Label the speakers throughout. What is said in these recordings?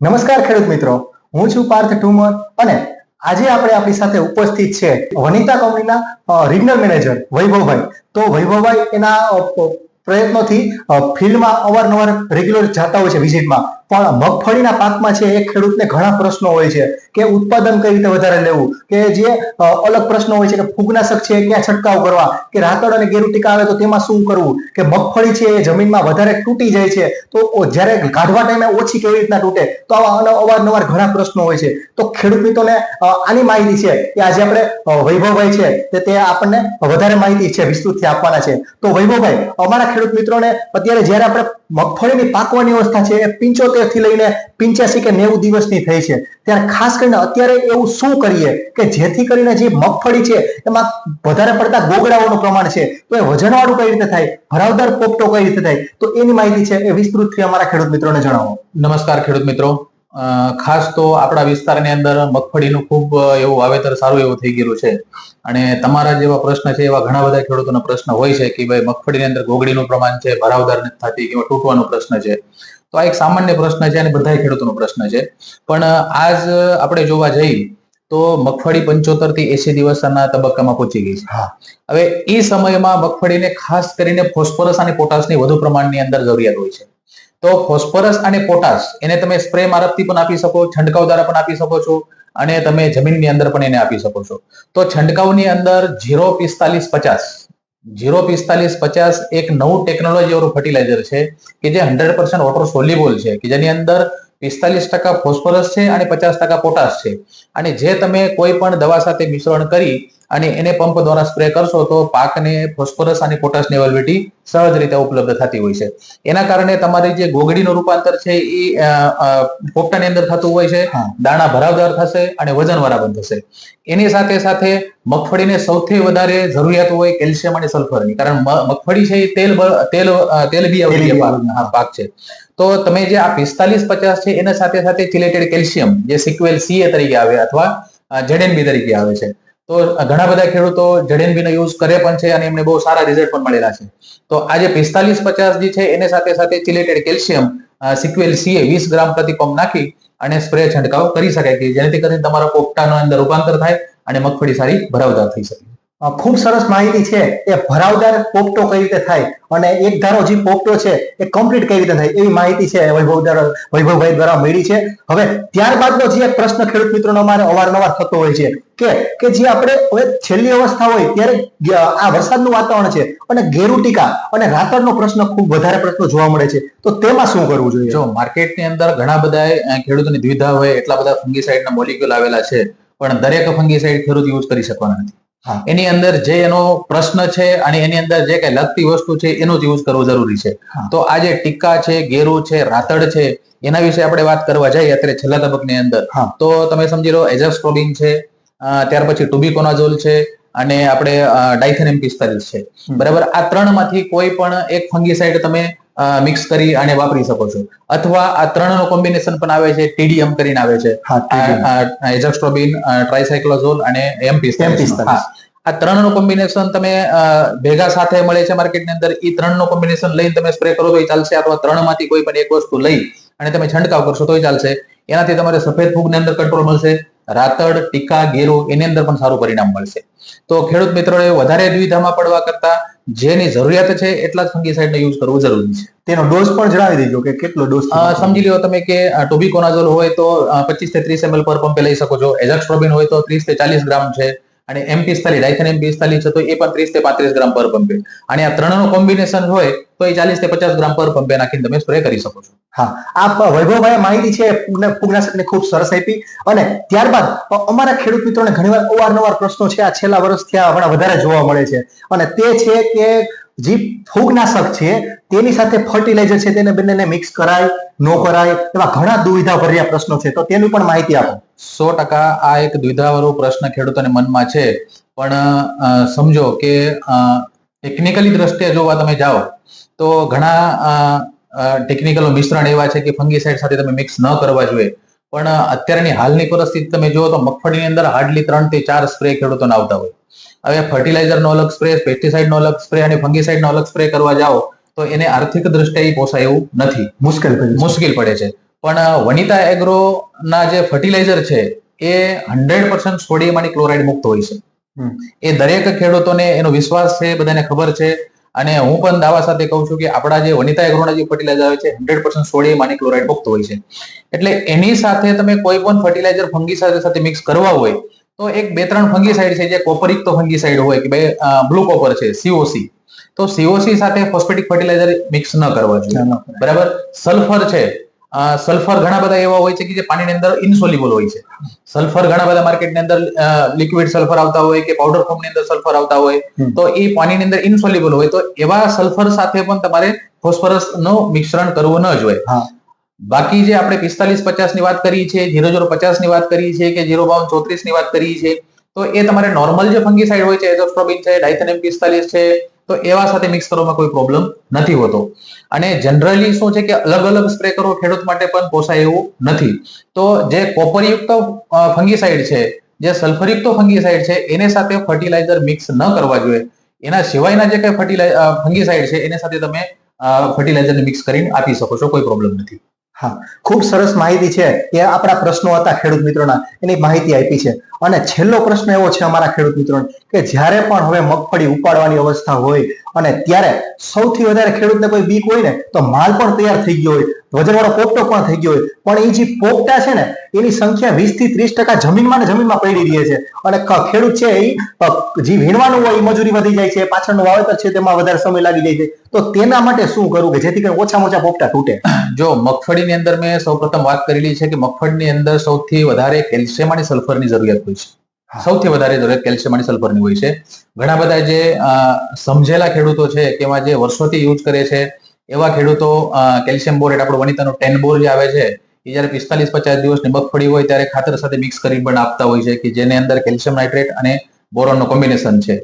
Speaker 1: નમસ્કાર ખેડૂત મિત્રો, હું છું પાર્થ ઠુમર અને આજે આપણે આપણી સાથે ઉપસ્થિત છે વનિતા કંપનીના રિજનલ મેનેજર વૈભવભાઈ. તો વૈભવભાઈ એના પ્રયત્નોથી ફિલ્ડમાં અવારનવાર રેગ્યુલર જતા હોય છે વિઝિટમાં, પણ મગફળીના પાકમાં છે એ ખેડૂતને ઘણા પ્રશ્નો હોય છે કે ઉત્પાદન કઈ રીતે વધારે લેવું, કે જે અલગ પ્રશ્નો હોય છે કે ફૂગનાશક છે ક્યાં છંટકાવ કરવા, કે રાતડ અને ગેરુટીકા આવે તો તેમાં શું કરવું, કે મગફળી છે એ જમીનમાં વધારે તૂટી જાય છે તો જ્યારે કાઢવા ટાઈમે ઓછી કેવી રીતના તૂટે, તો આવા અવારનવાર ઘણા પ્રશ્નો હોય છે. તો ખેડૂત મિત્રોને આની માહિતી છે એ આજે આપણે વૈભવભાઈ છે તે આપણને વધારે માહિતી છે વિસ્તૃતથી આપવાના છે. તો વૈભવભાઈ, અમારા ખેડૂત મિત્રોને અત્યારે જ્યારે આપણે મગફળીની પાકવાની અવસ્થા છે એ 75 થી લઈને 85 કે 90 દિવસની થઈ છે, ત્યારે ખાસ કરીને અત્યારે એવું શું કરીએ કે જેથી કરીને જે મગફળી છે એમાં વધારે પડતા ગોગડાઓનું પ્રમાણ છે તો એ વજનવાળું કઈ રીતે થાય, ભરાવદાર પોપટો કઈ રીતે થાય, તો એની માહિતી છે એ વિસ્તૃતથી અમારા ખેડૂત મિત્રોને જણાવો.
Speaker 2: નમસ્કાર ખેડૂત મિત્રો, ખાસ તો આપણા વિસ્તારની અંદર મગફળીનું ખૂબ એવું વાવેતર સારું એવું થઈ ગયેલું છે અને તમારા જેવા પ્રશ્ન છે એવા ઘણા બધા ખેડૂતોનો પ્રશ્ન હોય છે કે ભાઈ મગફળીની અંદર ગોગડીનું પ્રમાણ છે, ભરાવદાર નથી થતી કે તૂટવાનો પ્રશ્ન છે. તો આ એક સામાન્ય પ્રશ્ન છે અને બધા ખેડૂતોનો પ્રશ્ન છે. પણ આજ આપણે જોવા જઈએ તો મગફળી 75 થી 80 દિવસના તબક્કામાં પહોંચી ગઈ છે. હવે એ સમયમાં મગફળીને ખાસ કરીને ફોસ્ફરસ અને પોટાશની વધુ પ્રમાણની અંદર જરૂરિયાત હોય છે. તો ફોસ્ફરસ અને પોટાશ એને તમે સ્પ્રે મારફથી પણ આપી શકો, છંટકાવ દ્વારા પણ આપી શકો છો અને તમે જમીનની અંદર પણ એને આપી શકો છો. તો છંટકાવની અંદર 04550 એક નવું ટેકનોલોજી વાળું ફર્ટિલાઇઝર છે કે જે 100% વોટર સોલ્યુબલ છે, કે જેની અંદર 45% ફોસ્ફરસ છે અને 50% પોટાશ છે. અને જે તમે કોઈ પણ દવા સાથે મિશ્રણ કરી અને એને પંપ દ્વારા સ્પ્રે કરશો તો પાકને ફોસ્ફરસ અને પોટાશની અવેલેબિલિટી સહજ રીતે ઉપલબ્ધ થતી હોય છે. એના કારણે તમારી જે ગોગડીનું રૂપાંતર છે એ પોપટાની અંદર થતું હોય છે, દાણા ભરાવદાર થશે અને વજનવાળા પણ થશે. એની સાથે સાથે મગફળીને સૌથી વધારે જરૂરિયાત હોય કેલ્શિયમ અને સલ્ફરની, કારણ મગફળી છે એ તેલબિયા પાક છે. તો તમે જે આ 4550 છે એના સાથે સાથે ચિલેટેડ કેલ્શિયમ જે સિક્વેલ CA તરીકે આવે અથવા ZNB તરીકે આવે છે. તો ઘણા બધા ખેડૂતો ZNB નો યુઝ કરે પણ છે અને એમને બહુ સારા રિઝલ્ટ પણ મળેલા છે. તો આજે 4550 જે છે એને સાથે સાથે ચિલેટેડ કેલ્શિયમ સિક્વેલ CA 20 ગ્રામ પ્રતિ પંપ નાખી અને સ્પ્રે છંટકાવ કરી શકાય કે જેનાથી કરીને તમારા પોપટાનો અંદર રૂપાંતર થાય અને મગફળી સારી ભરાવદાર થઈ શકે.
Speaker 1: ખૂબ સરસ માહિતી છે એ ભરાવદાર પોપટો કઈ રીતે થાય અને એક ધારો જે પોપટો છે એ કમ્પ્લીટ કઈ રીતે થાય એવી માહિતી છે વૈભવભાઈ દ્વારા મળી છે. હવે ત્યારબાદનો જે પ્રશ્ન ખેડૂત મિત્રોનો અમારે અવારનવાર થતો હોય છે કે જે આપણે હવે છેલ્લી અવસ્થા હોય ત્યારે આ વરસાદનું વાતાવરણ છે અને ગેરુટીકા અને રાતડનો પ્રશ્ન ખૂબ વધારે પ્રશ્નો જોવા મળે છે, તો તેમાં શું કરવું જોઈએ?
Speaker 2: જો માર્કેટની અંદર ઘણા બધા ખેડૂતોની દ્વિધા હોય એટલા બધા ફંગીસાઇડના મોલિક્યુલ આવેલા છે, પણ દરેક ફંગીસાઇડ ખેડૂત યુઝ કરી શકવાના નથી. એની અંદર જે એનો પ્રશ્ન છે અને એની અંદર જે કઈ લગતી વસ્તુ છે એનો જ યુઝ કરવો જરૂરી છે. તો આ જે ટીકા છે, ગેરુ છે, રાતડ છે, એના વિશે આપણે વાત કરવા જઈએ અત્યારે છેલ્લા તબક્કાની અંદર તો તમે સમજી લો એઝાસ્ટ્રોબિન છે, ત્યાર પછી ટુબિકોનાઝોલ છે અને આપણે ડાઇથેનિયમ 45 છે. બરાબર, આ ત્રણમાંથી કોઈ પણ એક ફંગીસાઇડ તમે મિક્સ કરી અને વાપરી શકો છો, અથવા આ ત્રણનો કોમ્બિનેશન પણ આવે છે, TDM કરીને આવે છે, એઝાસ્ટ્રોબિન, ટ્રાઇસાયક્લોઝોલ અને M45. આ ત્રણનો કોમ્બિનેશન તમે ભેગા સાથે મળે છે માર્કેટની અંદર, એ ત્રણનો કોમ્બિનેશન લઈને તમે સ્પ્રે કરો તો ચાલશે, અથવા ત્રણમાંથી કોઈ પણ એક વસ્તુ લઈ અને તમે છંટકાવ કરશો તો ચાલશે. એનાથી તમારે સફેદ ફૂગની અંદર કંટ્રોલ મળશે, રાતડ, ટીકા, ગેરુ એની અંદર પણ સારું પરિણામ મળશે. તો ખેડૂત મિત્રોએ વધારે દ્વિધામાં પડવા કરતા જેની જરૂરિયાત છે એટલા જ ફંગીસાઇડનો યુઝ કરવો જરૂરી છે.
Speaker 1: તેનો ડોઝ પણ જણાવી દેજો કે કેટલો ડોઝ.
Speaker 2: સમજી લો તમે કે ટોબિકોનાઝોલ હોય તો 25 થી 30 ml પર પંપે લઈ શકો છો, એઝાસ્ટ્રોબિન હોય તો 30 થી 40 ગ્રામ છે અને M45 ડાઇથેનિયમ 45 છે તો એ પણ 30 થી 35 ગ્રામ પર પંપે. અને આ ત્રણનો કોમ્બિનેશન હોય તો એ 40 થી 50 ગ્રામ પર પંપે નાખીને તમે સ્પ્રે કરી શકો છો.
Speaker 1: આ વૈભવભાઈ માહિતી છે ફૂગનાશકની ખૂબ સરસ આપી. અને ત્યારબાદ અમારા ખેડૂત મિત્રોને ઘણીવાર અવારનવાર પ્રશ્નો છે આ છેલ્લા વર્ષથી હમણાં વધારે જોવા મળે છે, અને તે છે કે જે ફૂગનાશક છે તેની સાથે ફર્ટિલાઇઝર છે તેને બંનેને મિક્સ કરાય ન કરાય એવા ઘણા દુવિધા ભર્યા પ્રશ્નો છે, તો તેની પણ માહિતી આપો.
Speaker 2: 100% આ એક દ્વિધાવાળો પ્રશ્ન ખેડૂતોને મનમાં છે. પણ સમજો કે ટેકનિકલી દ્રષ્ટિએ જોવા તમે જાઓ તો ઘણા ટેકનિકલ મિશ્રણ એવા છે કે ફંગીસાઇડ સાથે તમે મિક્સ ન કરવા જોઈએ. પણ અત્યારની હાલની પરિસ્થિતિ તમે જુઓ તો મગફળીની અંદર હાર્ડલી 3 થી 4 સ્પ્રે ખેડૂતોને આવતા હોય. હવે ફર્ટિલાઇઝરનો અલગ સ્પ્રે, પેસ્ટિસાઇડનો અલગ સ્પ્રે અને ફંગીસાઇડનો અલગ સ્પ્રે કરવા જાઓ તો એને આર્થિક દ્રષ્ટિએ પોસાય એવું નથી, મુશ્કેલ પડે છે. પણ વનિતા એગ્રો ના જે ફર્ટિલાઇઝર છે એ 100% સોડિયમ અને ક્લોરાઇડ મુક્ત હોય છે. એ દરેક ખેડૂતોને એનો વિશ્વાસ છે, બધાને ખબર છે. અને હું પણ દાવા સાથે કહું છું કે આપણા જે વનિતા એગ્રોના જે ફર્ટિલાઇઝર આવે છે 100% સોડિયમ અને ક્લોરાઇડ મુક્ત હોય છે. એટલે એની સાથે તમે કોઈ પણ ફર્ટિલાઇઝર ફંગીસાઇડ સાથે મિક્સ કરવા હોય તો એક 2-3 ફંગીસાઇડ છે જે કોપરયુક્ત ફંગીસાઇડ હોય કે ભાઈ બ્લુ કોપર છે, COC, તો COC સાથે ફોસ્ફેટિક ફર્ટિલાઇઝર મિક્સ ન કરવા જોઈએ. બરાબર. સલ્ફર છે, સલ્ફર ઘણા બધા એવા હોય છે કે જે પાણીની અંદર ઇનસોલ્યુબલ હોય છે. સલ્ફર ઘણા બધા માર્કેટની અંદર લિક્વિડ સલ્ફર આવતા હોય કે પાવડર ફોર્મની અંદર સલ્ફર આવતા હોય, તો એ પાણીની અંદર ઇનસોલ્યુબલ હોય, તો એવા સલ્ફર સાથે પણ તમારે ફોસ્ફરસ નું મિશ્રણ કરવું ન જોઈએ. બાકી જે આપણે 45-50 ની વાત કરી છે, 0050 ની વાત કરી છે કે 052-34 ની વાત કરી છે, તો એ તમારે નોર્મલ જે ફંગીસાઇડ હોય છે, એઝોસ્ટ્રોબિન છે, ડાયથેનેમ 45 છે, તો એવા સાથે મિક્સ કરવામાં કોઈ પ્રોબ્લેમ નથી હોતો. અને જનરલી શું છે કે અલગ અલગ સ્પ્રે કરવો ખેડૂત માટે પણ પોસાય એવું નથી. તો જે કોપરયુક્ત ફંગીસાઇડ છે, જે સલ્ફરયુક્ત ફંગીસાઇડ છે, એને સાથે ફર્ટિલાઇઝર મિક્સ ન કરવા જોઈએ. એના સિવાયના જે કઈ ફંગીસાઇડ છે એને સાથે તમે ફર્ટિલાઇઝરને મિક્સ કરીને આપી શકો છો, કોઈ પ્રોબ્લેમ નથી.
Speaker 1: હા, ખૂબ સરસ માહિતી છે. એ આપણા પ્રશ્નો હતા ખેડૂત મિત્રોના, એની માહિતી આપી છે. અને છેલ્લો પ્રશ્ન એવો છે અમારા ખેડૂત મિત્રોને કે જ્યારે પણ હવે મગફળી ઉપાડવાની અવસ્થા હોય અને ત્યારે સૌથી વધારે ખેડૂતને કોઈ બીક હોય ને તો માલ પણ તૈયાર થઈ ગયો હોય, વજનવાળો પોપટો પણ થઈ ગયો હોય, પણ એ જે પોપટા છે ને એની સંખ્યા 20-30% જમીનમાં ને જમીનમાં પડી રહી છે. અને ખેડૂત છે એ જે વીણવાનું હોય એ મજૂરી વધી જાય છે, પાછળનું વાવેતર છે તેમાં વધારે સમય લાગી જાય છે. તો તેના માટે શું કરવું કે જેથી કરીને ઓછામાં ઓછા પોપટા તૂટે?
Speaker 2: જો મગફળીની અંદર મેં સૌપ્રથમ વાત કરેલી છે કે મગફળીની અંદર સૌથી વધારે કેલ્શિયમ અને સલ્ફરની જરૂરિયાત હોય છે. સૌથી વધારે જરૂરિયાત કેલ્શિયમ અને સલ્ફરની હોય છે. ઘણા બધા જે સમજેલા ખેડૂતો છે કે એમાં જે વર્ષોથી યુઝ કરે છે એવા ખેડૂતો કેલ્શિયમ બોરેટ, આપણો વનિતાનો 10 બોર જે આવે છે, એ જયારે 45-50 દિવસની મગફળી હોય ત્યારે ખાતર સાથે મિક્સ કરીને પણ આપતા હોય છે કે જેની અંદર કેલ્શિયમ નાઇટ્રેટ અને બોરોનનું કોમ્બિનેશન છે.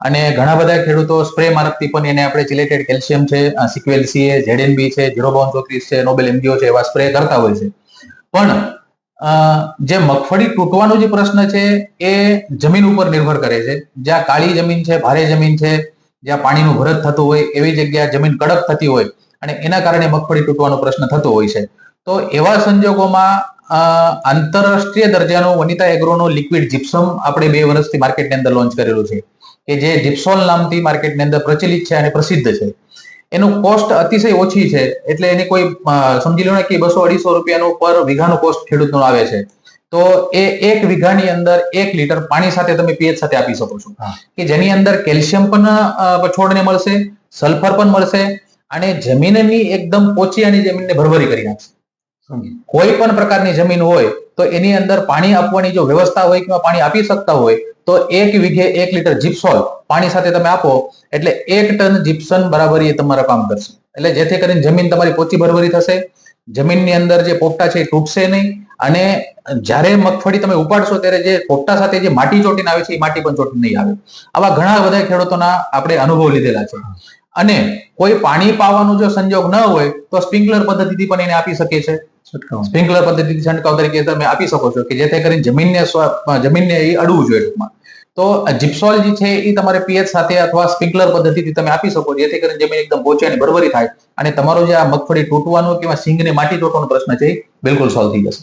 Speaker 2: અને ઘણા બધા ખેડૂતો સ્પ્રે મારફતી પણ એને આપણે ચિલેટેડ કેલ્શિયમ છે, સિક્વેલ CA, ZNB છે, 052-34 છે, નોબેલ MGO છે, એવા સ્પ્રે કરતા હોય છે. પણ જે મગફળી તૂટવાનો જે પ્રશ્ન છે એ જમીન ઉપર નિર્ભર કરે છે. જ્યાં કાળી જમીન છે, ભારે જમીન છે, જ્યાં પાણીનું ભરત થતું હોય એવી જગ્યા જમીન કડક થતી હોય અને એના કારણે મગફળી તૂટવાનો પ્રશ્ન થતો હોય છે. તો એવા સંજોગોમાં આંતરરાષ્ટ્રીય દરજાનું વનિતા એગ્રોનું લિક્વિડ જીપ્સમ આપણે 2 વર્ષથી માર્કેટની અંદર લોન્ચ કરેલું છે કે જે જીપ્સોલ નામથી માર્કેટની અંદર પ્રચલિત છે અને પ્રસિદ્ધ છે. એનું કોસ્ટ અતિશય ઓછી છે, એટલે એની કોઈ સમજી લો ને કે 200-250 રૂપિયાનું પર વીઘાનું કોસ્ટ ખેડૂતનું આવે છે. તો એ 1 વીઘાની અંદર 1 લીટર પાણી સાથે તમે પીએચ સાથે આપી શકો છો કે જેની અંદર કેલ્શિયમ પણ છોડને મળશે, સલ્ફર પણ મળશે અને જમીનની એકદમ પોચી અને જમીનને ભરભરી કરી નાખશે. કોઈ પણ પ્રકારની જમીન હોય તો એની અંદર પાણી આપવાની જો વ્યવસ્થા હોય કે પાણી આપી શકતા હોય તો 1 વીઘે 1 લીટર જીપ્સોલ પાણી સાથે તમે આપો એટલે 1 ટન જીપ્સમ બરાબર એ તમારા કામ કરશે. એટલે જેથી કરીને જમીન તમારી પોચી ભરભરી થશે, જમીનની અંદર જે પોપટા છે એ તૂટશે નહીં અને જ્યારે મગફળી તમે ઉપાડશો ત્યારે જે પોપટા સાથે જે માટી ચોટીને આવે છે એ માટી પણ ચોટી નહીં આવે. આવા ઘણા બધા ખેડૂતોના આપણે અનુભવ લીધેલા છે. અને કોઈ પાણી પાવાનો જો સંજોગ ન હોય તો સ્પ્રિંકલર પદ્ધતિથી પણ એને આપી શકે છે. સ્પ્રિંકલર પદ્ધતિથી છંટકાવ તરીકે તમે આપી શકો છો કે જેથી કરીને જમીનને એ અડવું જોઈએ ટૂંકમાં. તો જીપ્સોલ જે છે એ તમારે પીએચ સાથે અથવા સ્પ્રિંકલર પદ્ધતિથી તમે આપી શકો જેથી કરીને જમીન એકદમ પોચી અને ભરભરી થાય અને તમારો જે આ મગફળી તૂટવાનો કે સિંગને માટી તૂટવાનો પ્રશ્ન છે એ બિલકુલ સોલ્વ થઈ જશે.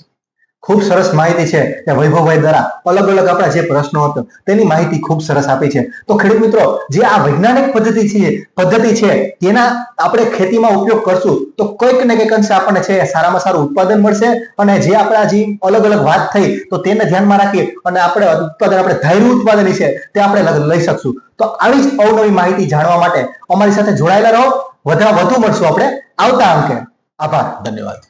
Speaker 1: ખૂબ સરસ માહિતી છે કે વૈભવભાઈ દ્વારા અલગ અલગ આપણા જે પ્રશ્નો હતો તેની માહિતી ખૂબ સરસ આપી છે. તો ખેડૂત મિત્રો, જે આ વૈજ્ઞાનિક પદ્ધતિ છે તેના આપણે ખેતીમાં ઉપયોગ કરશું તો કંઈક ને કંઈક અંશે આપણને છે સારામાં સારું ઉત્પાદન મળશે. અને જે આપણા જે અલગ અલગ વાત થઈ તો તેને ધ્યાનમાં રાખી અને આપણે ધાર્યું ઉત્પાદન છે તે આપણે લઈ શકશું. તો આવી જ અવનવી માહિતી જાણવા માટે અમારી સાથે જોડાયેલા રહો. વધુ મળશું આપણે આવતા અંકે. આભાર.
Speaker 2: ધન્યવાદ.